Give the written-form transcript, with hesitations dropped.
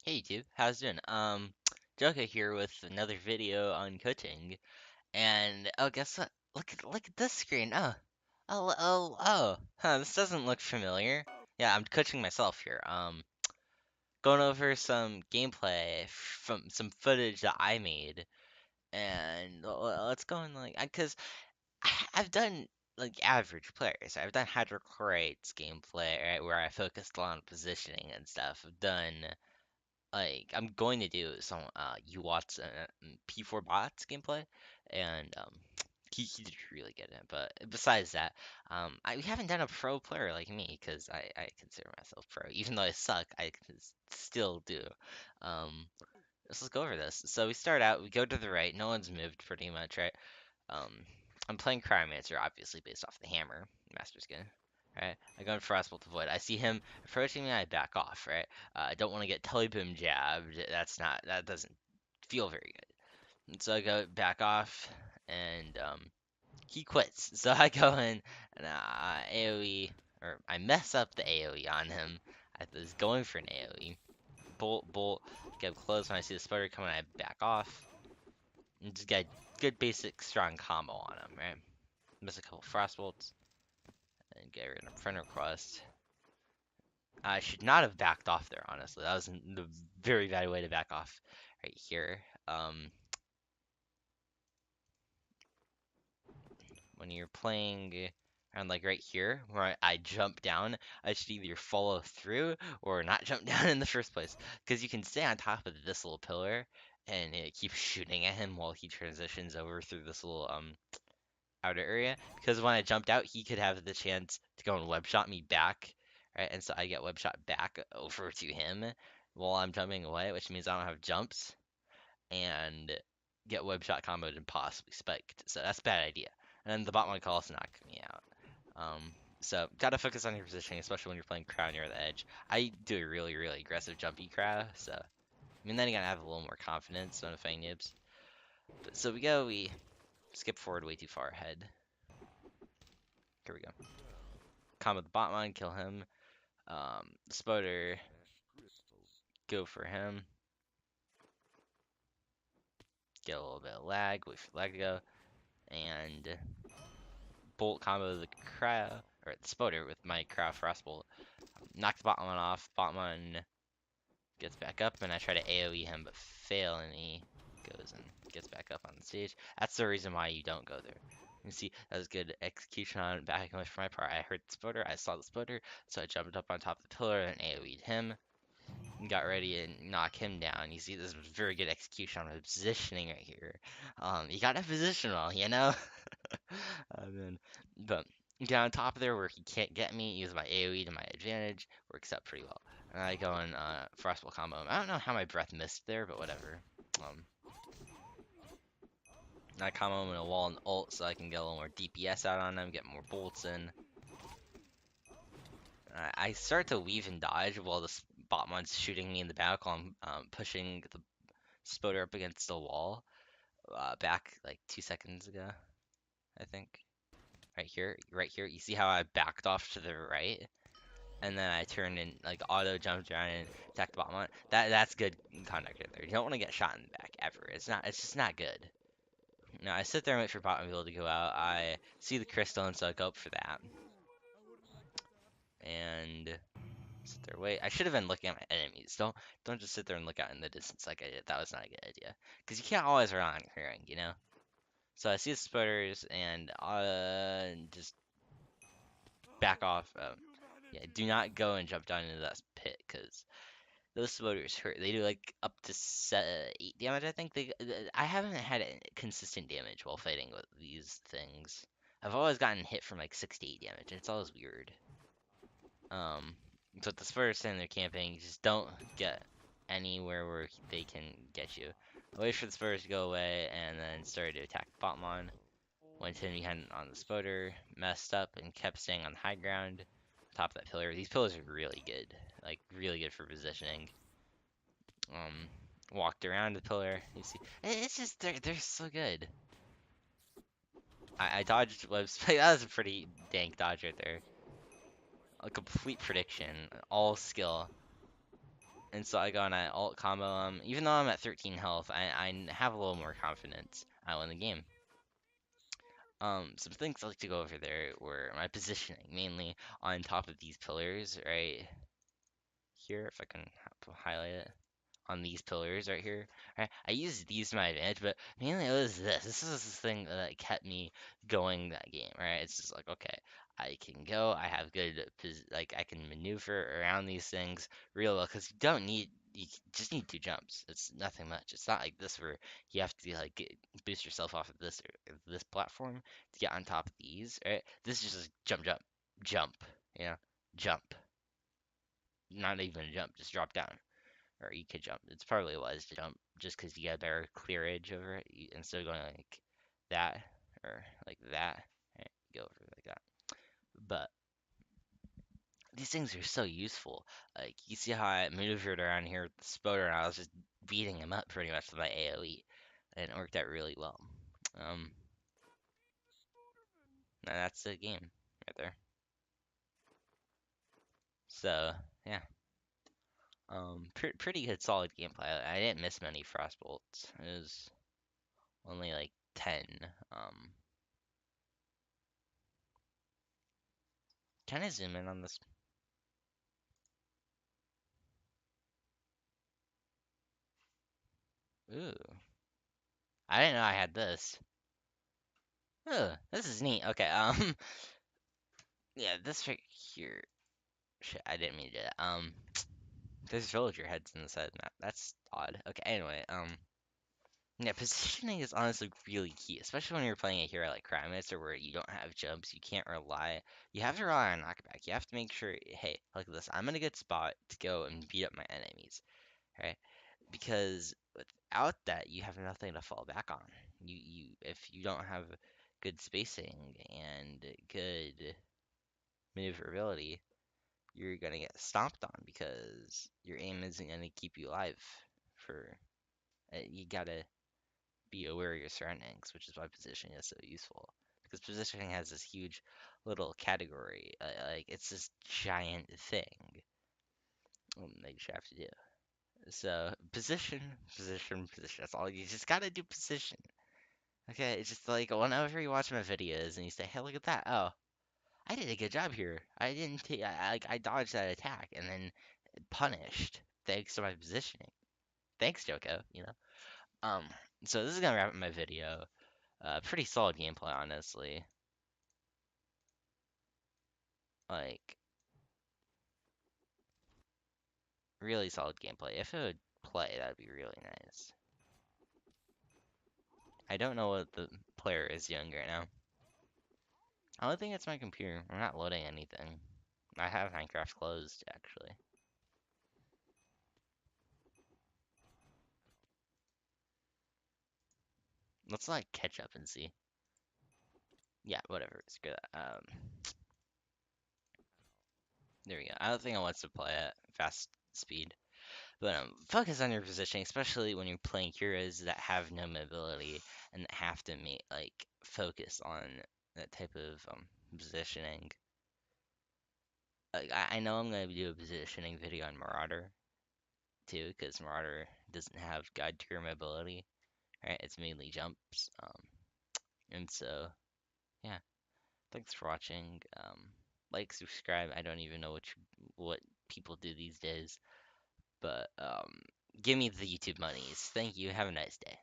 Hey YouTube, how's it doing? Joko here with another video on coaching, and oh, guess what? Look at this screen. This doesn't look familiar. Yeah, I'm coaching myself here. Going over some gameplay from some footage that I made, and let's go in cause I've done like average players. I've done hydrochlorites gameplay, right, where I focused a lot on positioning and stuff. I've done I'm going to do some UWATS P4 bots gameplay, and he did really good at it. But besides that, we haven't done a pro player like me because I consider myself pro, even though I suck. Still do. Um, let's go over this. So we start out, we go to the right. No one's moved pretty much, right? Um, I'm playing Cryomancer, obviously based off the hammer, master skin. Right, I go in Frostbolt to Void. I see him approaching me. I back off. Right, I don't want to get teleboom jabbed. That doesn't feel very good. And so I go back off, and he quits. So I go in and AOE, or I mess up the AOE on him. I was going for an AOE. Bolt, get close. When I see the spider coming, I back off. And just get a good basic strong combo on him, right? Miss a couple Frostbolts, and get rid of friend request. I should not have backed off there, honestly. That was a very bad way to back off right here. When you're playing around like right here, where I jump down, I should either follow through or not jump down in the first place. Because you can stay on top of this little pillar and it keeps shooting at him while he transitions over through this little outer area. Because when I jumped out, he could have the chance to go and web shot me back, right? And so I get web shot back over to him while I'm jumping away, which means I don't have jumps and get web shot comboed and possibly spiked. So that's a bad idea. And then the bot one can also knock me out. Um, so gotta focus on your positioning, especially when you're playing Crow near the edge. I do a really aggressive jumpy Crow, so I mean then again I have a little more confidence when I'm fighting nibs. But so we skip forward way too far ahead. Here we go. Combo the botman, kill him. Spoder, go for him. Get a little bit of lag, wait for the lag to go. And bolt combo the cryo, or the spoder with my cryo frostbolt. Knock the botman off. Botman gets back up, and I try to AoE him, but fail, and he goes and gets back up on the stage. That's the reason why you don't go there. You can see that was good execution on back and for my part. I heard the spoder, I saw the spoder, so I jumped up on top of the pillar and AoE'd him. And got ready to knock him down. You see, this was very good execution on the positioning right here. You got to position well, you know. But get on top of there where he can't get me. Use my AOE to my advantage. Works out pretty well. And I go in frostball combo. I don't know how my breath missed there, but whatever. I combo him in a wall and ult so I can get a little more DPS out on him, get more bolts in. I start to weave and dodge while the botman's shooting me in the back while I'm pushing the spoder up against the wall back like 2 seconds ago, I think. Right here. You see how I backed off to the right? And then I turned and like auto jumped around and attacked the bottom. That's good conduct right there. You don't want to get shot in the back ever. It's just not good. Now I sit there and wait for bottom people to go out. I see the crystal and so I go up for that. And sit there, wait. I should have been looking at my enemies. Don't just sit there and look out in the distance like I did. That was not a good idea. Because you can't always rely on clearing, you know? So I see the spotters and just back off. Yeah, do not go and jump down into that pit because those spotters hurt. They do like up to 8 damage, I think. I haven't had consistent damage while fighting with these things. I've always gotten hit from like 6 to 8 damage, and it's always weird. So the spotters standing there camping, just don't get anywhere where they can get you. I wait for the spotters to go away, and then started to attack the bottom. Went in behind on the spotter, messed up, and kept staying on high ground, top of that pillar. These pillars are really good, like really good for positioning. Walked around the pillar. You see, it's just they're so good. I dodged web spike. That was a pretty dank dodge right there. A complete prediction, all skill. And so I go and I alt combo him. Even though I'm at 13 health, I have a little more confidence. I win the game. Some things I like to go over there were my positioning, mainly on top of these pillars right here, if I can highlight it on these pillars right here. Right? I used these to my advantage, but mainly it was this. This is the thing that kept me going that game, right? It's just like, okay, I can go, I have good, like, I can maneuver around these things real well, because you just need two jumps. It's nothing much. It's not like this where you have to, like, boost yourself off of this platform to get on top of these, right? This is just jump, jump, jump, you know, jump. Not even a jump, just drop down or you could jump. It's probably wise to jump just because you get a better clearage over it instead of going like that or like that. Right? Go over like that. But these things are so useful. Like you see how I maneuvered around here with the spoder, and I was just beating him up pretty much with my AOE, and it worked out really well. Um, and that's the game right there. So yeah, pretty good, solid gameplay. I didn't miss many frost bolts. It was only like 10. Um, Can I zoom in on this? Ooh, I didn't know I had this. Ugh, this is neat. Okay, yeah, this right here. Shit, I didn't mean to do that. There's villager heads in the side map. That's odd. Okay, anyway, yeah, positioning is honestly really key, especially when you're playing a hero like Cryomancer where you don't have jumps, you can't rely. You have to rely on knockback. You have to make sure, hey, look at this. I'm in a good spot to go and beat up my enemies, right? Because without that, you have nothing to fall back on. If you don't have good spacing and good maneuverability, you're gonna get stomped on because your aim isn't gonna keep you alive. For You gotta be aware of your surroundings, which is why positioning is so useful. Because positioning has this huge little category, like it's this giant thing that you should have to do. So position, position, position. That's all. You just gotta do position. Okay, it's just like whenever you watch my videos and you say, "Hey, look at that! Oh, I did a good job here. I didn't take. I dodged that attack and then punished thanks to my positioning. Thanks, Joko. You know. Um. So this is gonna wrap up my video. Pretty solid gameplay, honestly. Like really solid gameplay. If it would play, that'd be really nice. I don't know what the player is doing right now. I don't think it's my computer. I'm not loading anything. I have Minecraft closed, actually. Let's like catch up and see. Yeah, whatever. Screw that. There we go. I don't think I want to play at fast speed, but focus on your positioning, especially when you're playing heroes that have no mobility and that have to make like focus on that type of positioning. Like I know I'm gonna do a positioning video on Marauder too, because Marauder doesn't have god tier mobility, right? It's mainly jumps. And so yeah, thanks for watching. Like, subscribe. I don't even know what people do these days, but give me the YouTube monies. Thank you. Have a nice day.